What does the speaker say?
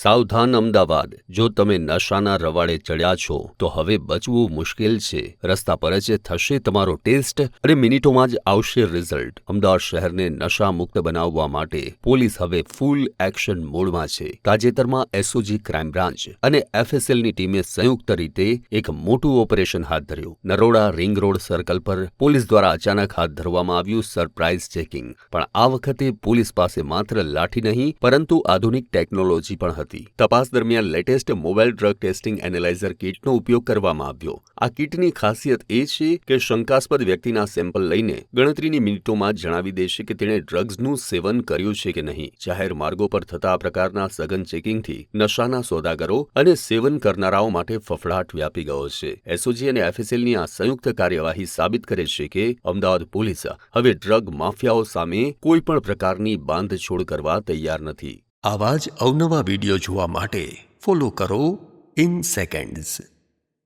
સાવધાન અમદાવાદ, જો તમે નશાના રવાડે ચડ્યા છો તો હવે બચવું મુશ્કેલ છે. રસ્તા પર જ થશે તમારો ટેસ્ટ અને મિનિટોમાં જ આવશે રિઝલ્ટ. અમદાવાદ શહેરને નશામુક્ત બનાવવા માટે પોલીસ હવે ફૂલ એક્શન મોડમાં છે. તાજેતરમાં એસઓજી ક્રાઇમ બ્રાન્ચ અને એફએસએલની ટીમે સંયુક્ત રીતે એક મોટું ઓપરેશન હાથ ધર્યું. નરોડા રિંગ રોડ સર્કલ પર પોલીસ દ્વારા અચાનક હાથ ધરવામાં આવ્યું સરપ્રાઇઝ ચેકિંગ. પણ આ વખતે પોલીસ પાસે માત્ર લાઠી નહીં પરંતુ આધુનિક ટેકનોલોજી પણ હતી. તપાસ દરમિયાન latest mobile drug testing analyser કીટનો ઉપયોગ કરવામાં આવ્યો. આ કીટની ખાસિયત એ છે કે શંકાસ્પદ વ્યક્તિના સેમ્પલ લઈને ગણતરીની મિનિટોમાં જણાવી દેશે કે તેણે ડ્રગ્સનું સેવન કર્યું છે કે નહીં. જાહેર માર્ગો પર થતા આ પ્રકારના સઘન ચેકિંગથી નશાના સોદાગરો અને સેવન કરનારાઓ માટે ફફડાટ વ્યાપી ગયો છે. એસઓજી અને એફએસએલની આ સંયુક્ત કાર્યવાહી સાબિત કરે છે કે અમદાવાદ પોલીસ હવે ડ્રગ માફિયાઓ સામે કોઈ પણ પ્રકારની બાંધછોડ કરવા તૈયાર નથી. આવા જ અવનવા વિડીયો જોવા માટે ફોલો કરો ઇન સેકન્ડ્સ.